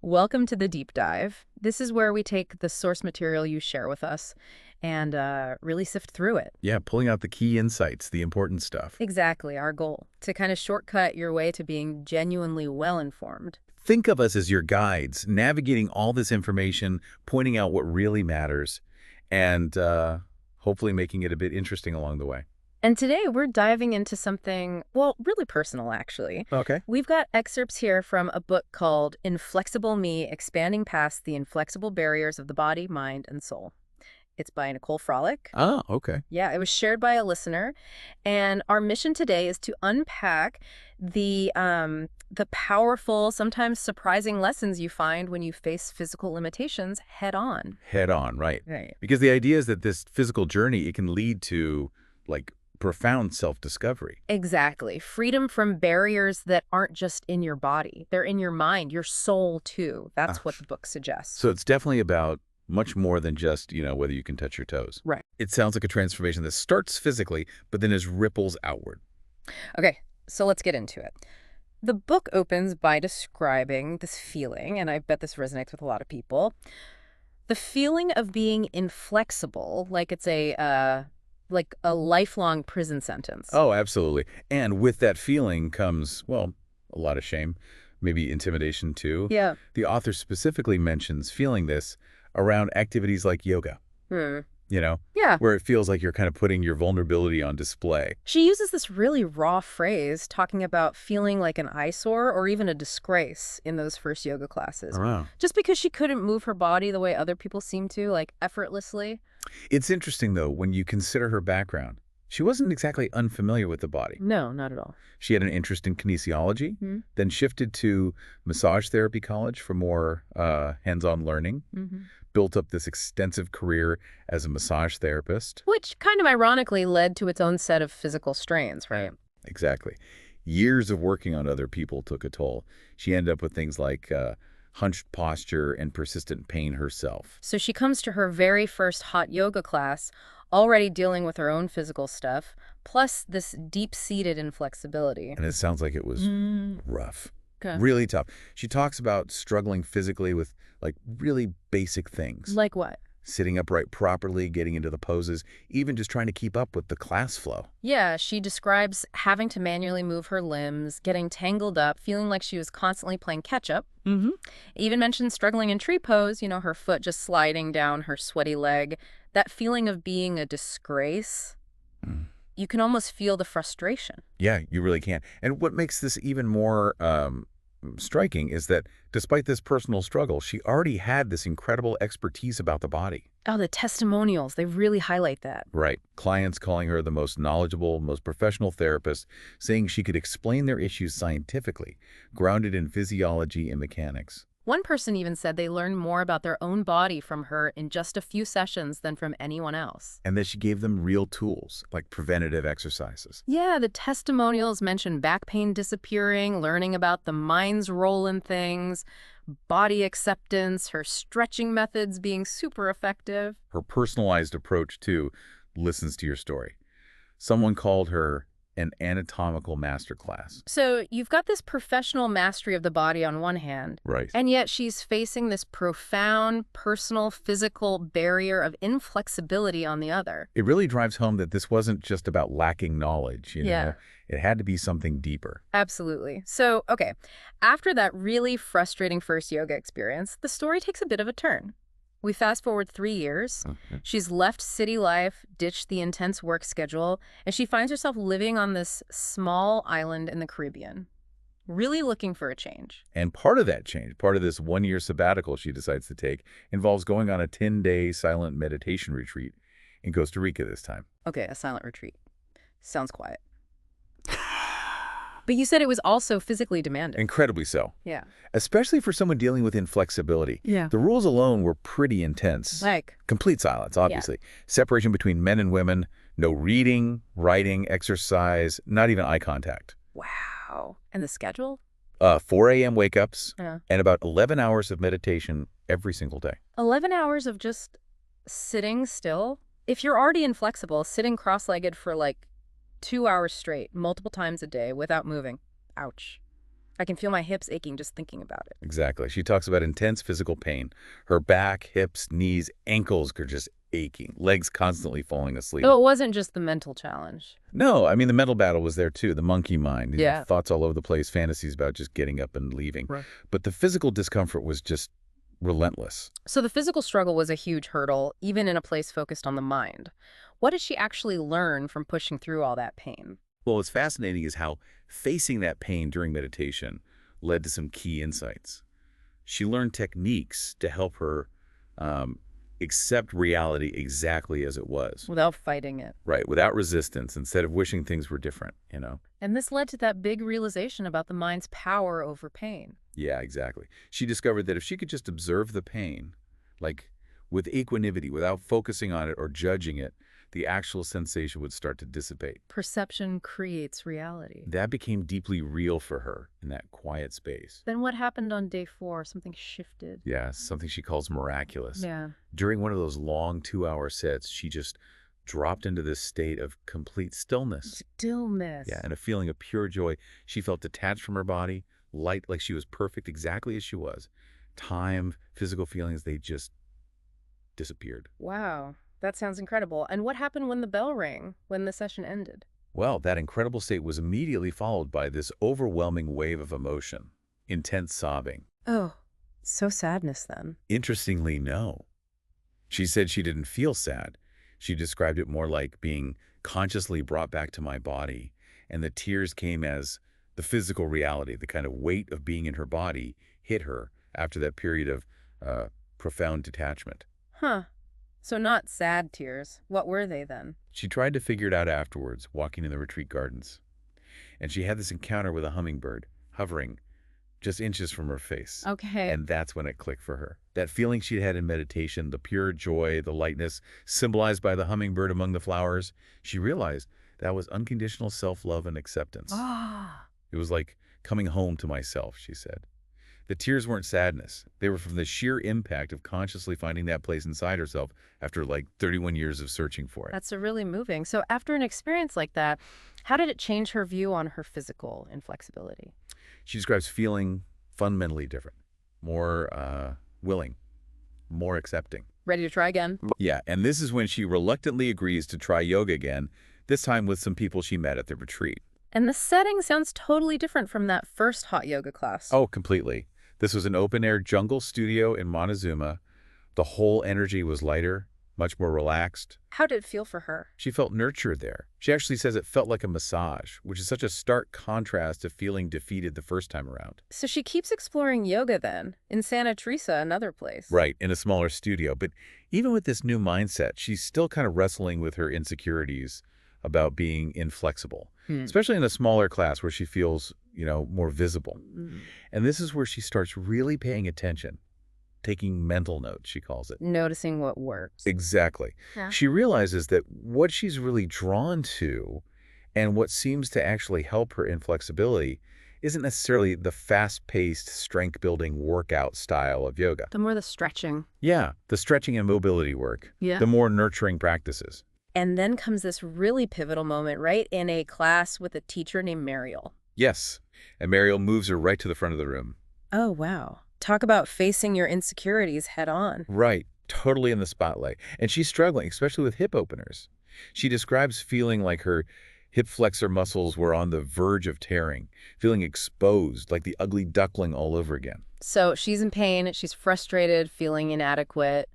Welcome to the deep dive. This is where we take the source material you share with us and really sift through it. Yeah, pulling out the key insights, the important stuff. Exactly, our goal, to kind of shortcut your way to being genuinely well-informed. Think of us as your guides, navigating all this information, pointing out what really matters, and hopefully making it a bit interesting along the way. And today we're diving into something, well, really personal, actually. Okay. We've got excerpts here from a book called Inflexible Me, Expanding Past the Inflexible Barriers of the Body, Mind, and Soul. It's by Nicole Frolick. Oh, okay. Yeah, it was shared by a listener. And our mission today is to unpack the powerful, sometimes surprising lessons you find when you face physical limitations head on. Head on, right. Right. Because the idea is that this physical journey, it can lead to, like, profound self-discovery. Exactly. Freedom from barriers that aren't just in your body. They're in your mind, your soul, too. That's what the book suggests. So it's definitely about much more than just, whether you can touch your toes. Right. It sounds like a transformation that starts physically, but then is ripples outward. Okay, so let's get into it. The book opens by describing this feeling, and I bet this resonates with a lot of people. The feeling of being inflexible, like it's a lifelong prison sentence. Oh, absolutely. And with that feeling comes, well, a lot of shame, maybe intimidation too. Yeah. The author specifically mentions feeling this around activities like yoga, Yeah. where it feels like you're kind of putting your vulnerability on display. She uses this really raw phrase talking about feeling like an eyesore or even a disgrace in those first yoga classes. Wow. Just because she couldn't move her body the way other people seem to, like effortlessly. It's interesting, though, when you consider her background. She wasn't exactly unfamiliar with the body. No, not at all. She had an interest in kinesiology, then shifted to massage therapy college for more hands-on learning, built up this extensive career as a massage therapist. Which kind of ironically led to its own set of physical strains, right? Exactly. Years of working on other people took a toll. She ended up with things like hunched posture and persistent pain herself. So she comes to her very first hot yoga class already dealing with her own physical stuff, plus this deep-seated inflexibility. And it sounds like it was rough. Okay. Really tough. She talks about struggling physically with, like, really basic things. Like what? Sitting upright properly, getting into the poses, even just trying to keep up with the class flow. Yeah, she describes having to manually move her limbs, getting tangled up, feeling like she was constantly playing catch-up. Even mentioned struggling in tree pose, her foot just sliding down her sweaty leg. That feeling of being a disgrace, you can almost feel the frustration. Yeah, you really can. And what makes this even more striking is that despite this personal struggle, she already had this incredible expertise about the body. Oh, the testimonials, they really highlight that. Right. Clients calling her the most knowledgeable, most professional therapist, saying she could explain their issues scientifically, grounded in physiology and mechanics. One person even said they learned more about their own body from her in just a few sessions than from anyone else. And that she gave them real tools, like preventative exercises. Yeah, the testimonials mentioned back pain disappearing, learning about the mind's role in things, body acceptance, her stretching methods being super effective. Her personalized approach, too, listens to your story. Someone called her an anatomical masterclass. So you've got this professional mastery of the body on one hand, Right. and yet she's facing this profound, personal, physical barrier of inflexibility on the other. It really drives home that this wasn't just about lacking knowledge, Yeah. It had to be something deeper. Absolutely. So, okay, after that really frustrating first yoga experience, the story takes a bit of a turn. We fast forward 3 years. She's left city life, ditched the intense work schedule, and she finds herself living on this small island in the Caribbean, really looking for a change. And part of that change, part of this one-year sabbatical she decides to take, involves going on a 10-day silent meditation retreat in Costa Rica this time. Okay, a silent retreat. Sounds quiet. But you said it was also physically demanding. Incredibly so. Yeah. Especially for someone dealing with inflexibility. Yeah. The rules alone were pretty intense. Like? Complete silence, obviously. Separation between men and women, no reading, writing, exercise, not even eye contact. Wow. And the schedule? 4 a.m. wake-ups, Yeah. and about 11 hours of meditation every single day. 11 hours of just sitting still? If you're already inflexible, sitting cross-legged for like 2 hours straight, multiple times a day without moving. Ouch. I can feel my hips aching just thinking about it. Exactly. She talks about intense physical pain. Her back, hips, knees, ankles are just aching, legs constantly falling asleep. So it wasn't just the mental challenge. No, I mean, the mental battle was there too, the monkey mind. Yeah. Thoughts all over the place, fantasies about just getting up and leaving. Right. But the physical discomfort was just relentless. So the physical struggle was a huge hurdle, even in a place focused on the mind. What did she actually learn from pushing through all that pain? Well, what's fascinating is how facing that pain during meditation led to some key insights. She learned techniques to help her accept reality exactly as it was. Without fighting it. Right, without resistance, instead of wishing things were different. And this led to that big realization about the mind's power over pain. Yeah, exactly. She discovered that if she could just observe the pain, like with equanimity, without focusing on it or judging it, the actual sensation would start to dissipate. Perception creates reality. That became deeply real for her in that quiet space. Then what happened on day 4? Something shifted. Yeah, something she calls miraculous. Yeah. During one of those long 2-hour sets, she just dropped into this state of complete stillness. Stillness. Yeah, and a feeling of pure joy. She felt detached from her body, light, like she was perfect exactly as she was. Time, physical feelings, they just disappeared. Wow. That sounds incredible. And what happened when the bell rang, when the session ended? Well, that incredible state was immediately followed by this overwhelming wave of emotion, intense sobbing. Oh, so sadness then. Interestingly, no. She said she didn't feel sad. She described it more like being consciously brought back to my body, and the tears came as the physical reality, the kind of weight of being in her body hit her after that period of profound detachment. Huh. So not sad tears. What were they then? She tried to figure it out afterwards, walking in the retreat gardens. And she had this encounter with a hummingbird, hovering just inches from her face. Okay. And that's when it clicked for her. That feeling she'd had in meditation, the pure joy, the lightness, symbolized by the hummingbird among the flowers, she realized that was unconditional self-love and acceptance. Ah. It was like coming home to myself, she said. The tears weren't sadness. They were from the sheer impact of consciously finding that place inside herself after like 31 years of searching for it. That's really moving. So after an experience like that, how did it change her view on her physical inflexibility? She describes feeling fundamentally different, more willing, more accepting. Ready to try again? Yeah, and this is when she reluctantly agrees to try yoga again, this time with some people she met at the retreat. And the setting sounds totally different from that first hot yoga class. Oh, completely. This was an open-air jungle studio in Montezuma. The whole energy was lighter, much more relaxed. How did it feel for her? She felt nurtured there. She actually says it felt like a massage, which is such a stark contrast to feeling defeated the first time around. So she keeps exploring yoga then, in Santa Teresa, another place. Right, in a smaller studio. But even with this new mindset, she's still kind of wrestling with her insecurities about being inflexible, especially in a smaller class where she feels, more visible. And this is where she starts really paying attention, taking mental notes, she calls it. Noticing what works. Exactly. Yeah. She realizes that what she's really drawn to and what seems to actually help her inflexibility isn't necessarily the fast-paced, strength-building workout style of yoga. The more the stretching. Yeah, the stretching and mobility work. Yeah. The more nurturing practices. And then comes this really pivotal moment, right? In a class with a teacher named Mariel. Yes, and Mariel moves her right to the front of the room. Oh, wow. Talk about facing your insecurities head on. Right, totally in the spotlight. And she's struggling, especially with hip openers. She describes feeling like her hip flexor muscles were on the verge of tearing, feeling exposed, like the ugly duckling all over again. So she's in pain, she's frustrated, feeling inadequate.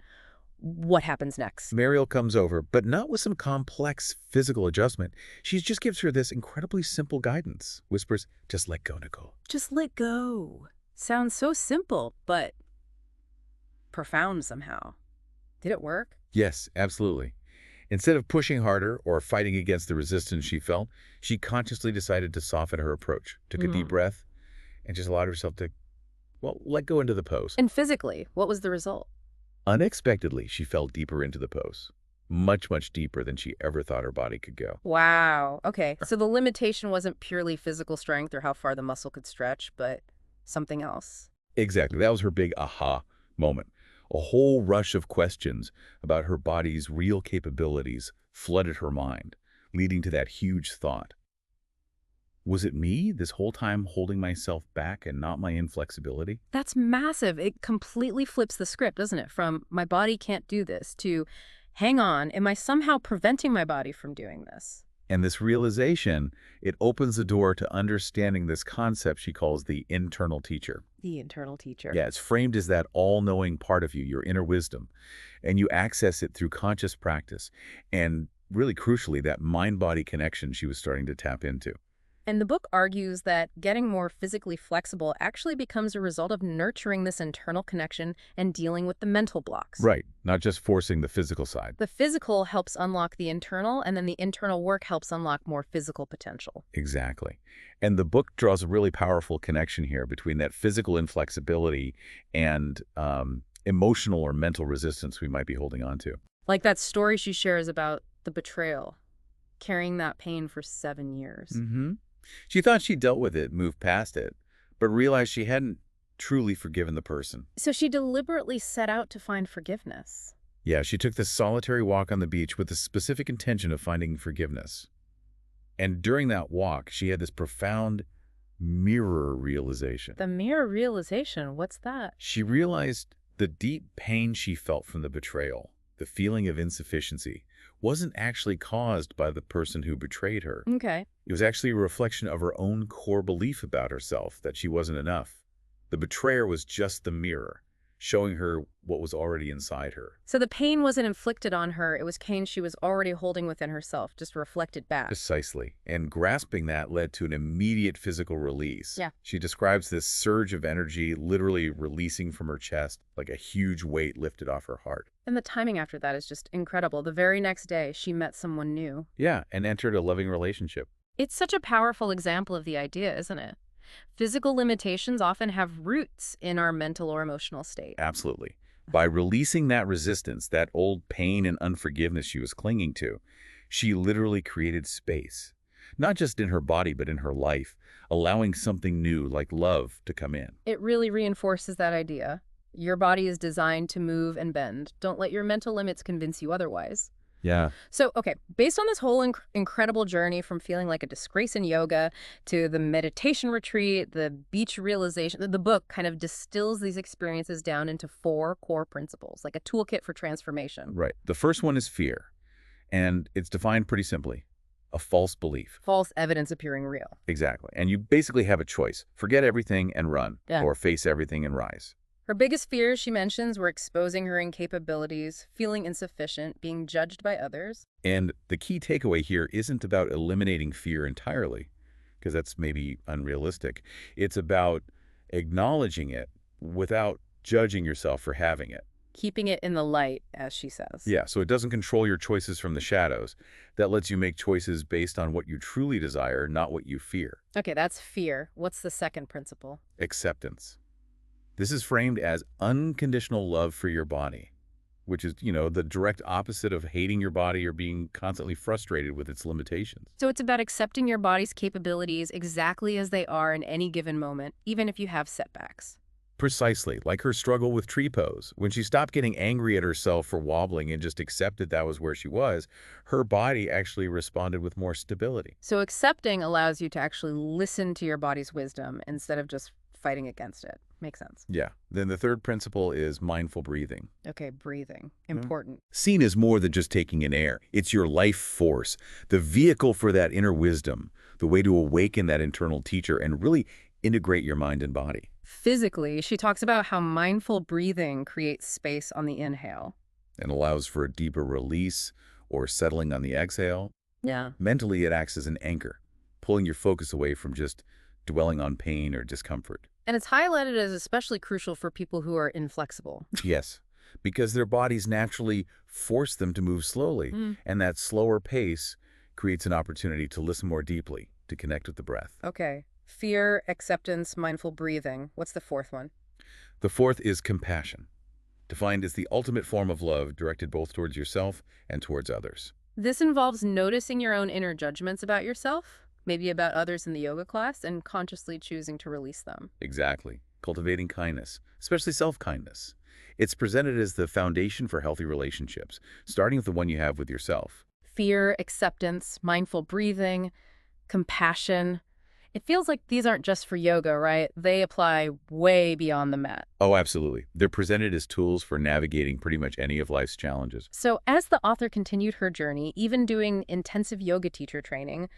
What happens next? Mariel comes over, but not with some complex physical adjustment. She just gives her this incredibly simple guidance. Whispers, just let go, Nicole. Just let go. Sounds so simple, but profound somehow. Did it work? Yes, absolutely. Instead of pushing harder or fighting against the resistance she felt, she consciously decided to soften her approach, took a deep breath, and just allowed herself to, let go into the pose. And physically, what was the result? Unexpectedly, she fell deeper into the pose. Much, much deeper than she ever thought her body could go. Wow. Okay. So the limitation wasn't purely physical strength or how far the muscle could stretch, but something else. Exactly. That was her big aha moment. A whole rush of questions about her body's real capabilities flooded her mind, leading to that huge thought. Was it me this whole time holding myself back and not my inflexibility? That's massive. It completely flips the script, doesn't it? From my body can't do this to hang on, am I somehow preventing my body from doing this? And this realization, it opens the door to understanding this concept she calls the internal teacher. The internal teacher. Yeah, it's framed as that all-knowing part of you, your inner wisdom, and you access it through conscious practice and really crucially, that mind-body connection she was starting to tap into. And the book argues that getting more physically flexible actually becomes a result of nurturing this internal connection and dealing with the mental blocks. Right, not just forcing the physical side. The physical helps unlock the internal, and then the internal work helps unlock more physical potential. Exactly. And the book draws a really powerful connection here between that physical inflexibility and emotional or mental resistance we might be holding on to. Like that story she shares about the betrayal, carrying that pain for 7 years. Mm-hmm. She thought she dealt with it, moved past it, but realized she hadn't truly forgiven the person. So she deliberately set out to find forgiveness. Yeah, she took this solitary walk on the beach with the specific intention of finding forgiveness. And during that walk, she had this profound mirror realization. The mere realization, what's that? She realized the deep pain she felt from the betrayal, the feeling of insufficiency, wasn't actually caused by the person who betrayed her. Okay. It was actually a reflection of her own core belief about herself, that she wasn't enough. The betrayer was just the mirror, showing her what was already inside her. So the pain wasn't inflicted on her, it was pain she was already holding within herself, just reflected back. Precisely. And grasping that led to an immediate physical release. Yeah. She describes this surge of energy literally releasing from her chest, like a huge weight lifted off her heart. And the timing after that is just incredible. The very next day, she met someone new. Yeah, and entered a loving relationship. It's such a powerful example of the idea, isn't it? Physical limitations often have roots in our mental or emotional state. Absolutely. By releasing that resistance, that old pain and unforgiveness she was clinging to, she literally created space. Not just in her body, but in her life, allowing something new, like love, to come in. It really reinforces that idea. Your body is designed to move and bend. Don't let your mental limits convince you otherwise. Yeah. So, okay, based on this whole incredible journey from feeling like a disgrace in yoga to the meditation retreat, the beach realization, the book kind of distills these experiences down into 4 core principles, like a toolkit for transformation. Right. The first one is fear, and it's defined pretty simply. A false belief. False evidence appearing real. Exactly. And you basically have a choice. Forget everything and run, Yeah. or face everything and rise. Her biggest fears, she mentions, were exposing her incapabilities, feeling insufficient, being judged by others. And the key takeaway here isn't about eliminating fear entirely, because that's maybe unrealistic. It's about acknowledging it without judging yourself for having it. Keeping it in the light, as she says. Yeah, so it doesn't control your choices from the shadows. That lets you make choices based on what you truly desire, not what you fear. Okay, that's fear. What's the second principle? Acceptance. This is framed as unconditional love for your body, which is, the direct opposite of hating your body or being constantly frustrated with its limitations. So it's about accepting your body's capabilities exactly as they are in any given moment, even if you have setbacks. Precisely, like her struggle with tree pose. When she stopped getting angry at herself for wobbling and just accepted that was where she was, her body actually responded with more stability. So accepting allows you to actually listen to your body's wisdom instead of just fighting against it. Makes sense. Yeah. Then the third principle is mindful breathing. Okay, breathing. Important. Seen as more than just taking in air. It's your life force, the vehicle for that inner wisdom, the way to awaken that internal teacher and really integrate your mind and body. Physically, she talks about how mindful breathing creates space on the inhale. And allows for a deeper release or settling on the exhale. Yeah. Mentally, it acts as an anchor, pulling your focus away from just dwelling on pain or discomfort. And it's highlighted as especially crucial for people who are inflexible. Yes, because their bodies naturally force them to move slowly, and that slower pace creates an opportunity to listen more deeply, to connect with the breath. Okay. Fear, acceptance, mindful breathing. What's the fourth one? The fourth is compassion, defined as the ultimate form of love directed both towards yourself and towards others. This involves noticing your own inner judgments about yourself, maybe about others in the yoga class, and consciously choosing to release them. Exactly. Cultivating kindness, especially self-kindness. It's presented as the foundation for healthy relationships, starting with the one you have with yourself. Fear, acceptance, mindful breathing, compassion. It feels like these aren't just for yoga, right? They apply way beyond the mat. Oh, absolutely. They're presented as tools for navigating pretty much any of life's challenges. So as the author continued her journey, even doing intensive yoga teacher training,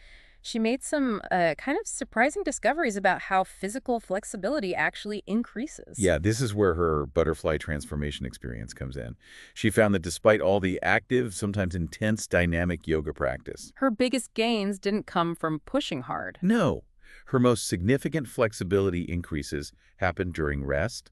she made some kind of surprising discoveries about how physical flexibility actually increases. Yeah, this is where her butterfly transformation experience comes in. She found that despite all the active, sometimes intense dynamic yoga practice, Her biggest gains didn't come from pushing hard. no, her most significant flexibility increases happen during rest,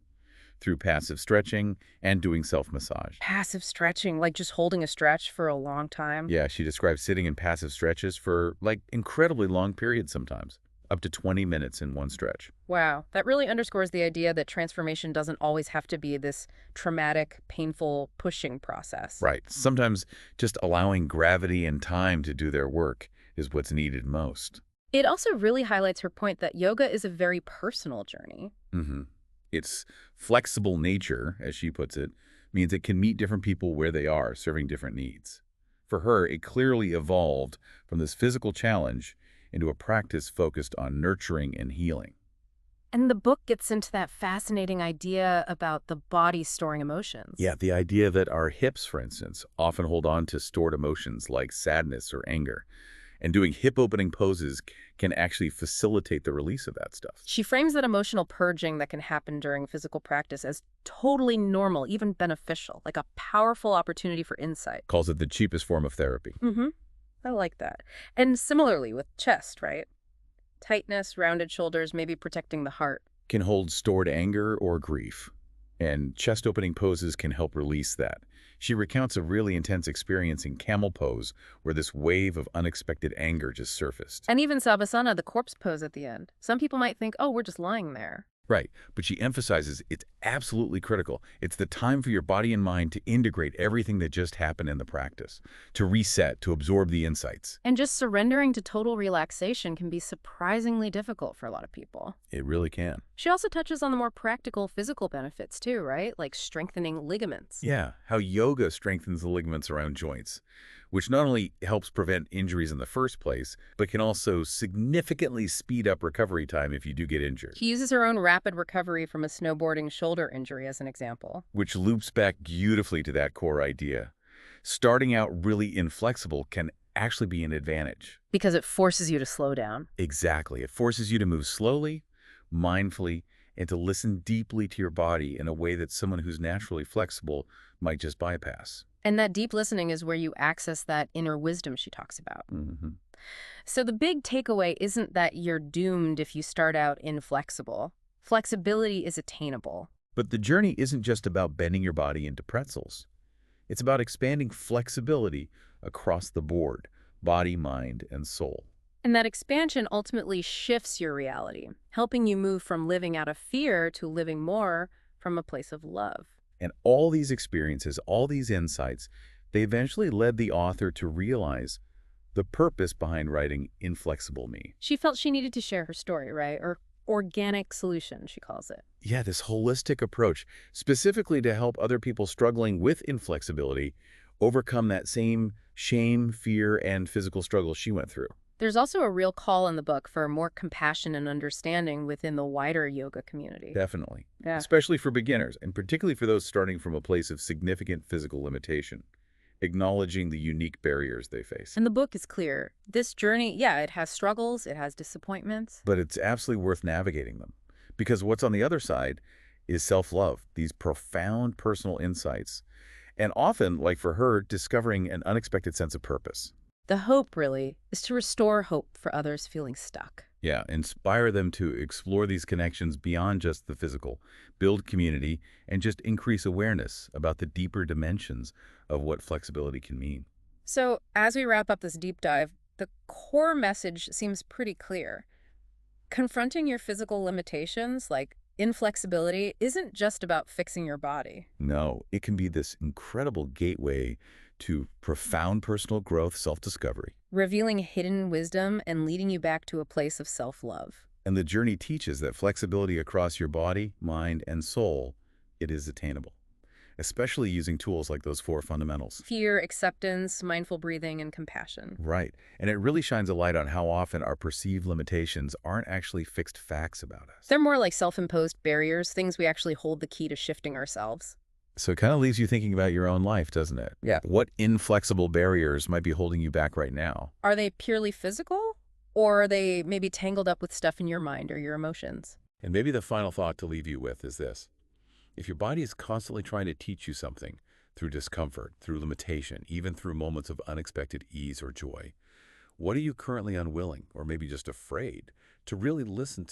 through passive stretching, and doing self-massage. Passive stretching, like just holding a stretch for a long time. Yeah, she describes sitting in passive stretches for like incredibly long periods sometimes, up to 20 minutes in one stretch. Wow, that really underscores the idea that transformation doesn't always have to be this traumatic, painful pushing process. Right. Sometimes just allowing gravity and time to do their work is what's needed most. It also really highlights her point that yoga is a very personal journey. hmm Its flexible nature, as she puts it, means it can meet different people where they are, serving different needs. For her, it clearly evolved from this physical challenge into a practice focused on nurturing and healing. And the book gets into that fascinating idea about the body storing emotions. Yeah, the idea that our hips, for instance, often hold on to stored emotions like sadness or anger, and doing hip-opening poses can actually facilitate the release of that stuff. She frames that emotional purging that can happen during physical practice as totally normal, even beneficial, like a powerful opportunity for insight. Calls it the cheapest form of therapy. Mm-hmm. I like that. And similarly with chest, right? Tightness, rounded shoulders, maybe protecting the heart. Can hold stored anger or grief, and chest-opening poses can help release that. She recounts a really intense experience in camel pose where this wave of unexpected anger just surfaced. And even savasana, the corpse pose at the end. Some people might think, oh, we're just lying there. Right, but she emphasizes it's absolutely critical. It's the time for your body and mind to integrate everything that just happened in the practice, to reset, to absorb the insights. And just surrendering to total relaxation can be surprisingly difficult for a lot of people. It really can. She also touches on the more practical physical benefits too, right? Like strengthening ligaments. Yeah, how yoga strengthens the ligaments around joints, which not only helps prevent injuries in the first place, but can also significantly speed up recovery time if you do get injured. She uses her own rapid recovery from a snowboarding shoulder injury as an example. Which loops back beautifully to that core idea. Starting out really inflexible can actually be an advantage. Because it forces you to slow down. Exactly. It forces you to move slowly, mindfully, and to listen deeply to your body in a way that someone who's naturally flexible might just bypass. And that deep listening is where you access that inner wisdom she talks about. So the big takeaway isn't that you're doomed if you start out inflexible. Flexibility is attainable. But the journey isn't just about bending your body into pretzels. It's about expanding flexibility across the board, body, mind, and soul. And that expansion ultimately shifts your reality, helping you move from living out of fear to living more from a place of love. And all these experiences, all these insights, they eventually led the author to realize the purpose behind writing Inflexible Me. She felt she needed to share her story, right? Or organic solution, she calls it. Yeah, this holistic approach, specifically to help other people struggling with inflexibility overcome that same shame, fear, and physical struggle she went through. There's also a real call in the book for more compassion and understanding within the wider yoga community. Definitely. Yeah. Especially for beginners, and particularly for those starting from a place of significant physical limitation, acknowledging the unique barriers they face. And the book is clear. This journey, yeah, it has struggles, it has disappointments. But it's absolutely worth navigating them, because what's on the other side is self-love, these profound personal insights, and often, like for her, discovering an unexpected sense of purpose. The hope, really, is to restore hope for others feeling stuck. Yeah, inspire them to explore these connections beyond just the physical, build community, and just increase awareness about the deeper dimensions of what flexibility can mean. So, as we wrap up this deep dive, the core message seems pretty clear. Confronting your physical limitations, like inflexibility, isn't just about fixing your body. No, it can be this incredible gateway to profound personal growth, self-discovery. Revealing hidden wisdom and leading you back to a place of self-love. And the journey teaches that flexibility across your body, mind, and soul, it is attainable. especially using tools like those 4 fundamentals. Fear, acceptance, mindful breathing, and compassion. Right. And it really shines a light on how often our perceived limitations aren't actually fixed facts about us. They're more like self-imposed barriers, things we actually hold the key to shifting ourselves. So it kind of leaves you thinking about your own life, doesn't it? Yeah. What inflexible barriers might be holding you back right now? Are they purely physical? Or are they maybe tangled up with stuff in your mind or your emotions? And maybe the final thought to leave you with is this. If your body is constantly trying to teach you something through discomfort, through limitation, even through moments of unexpected ease or joy, what are you currently unwilling, or maybe just afraid, to really listen to?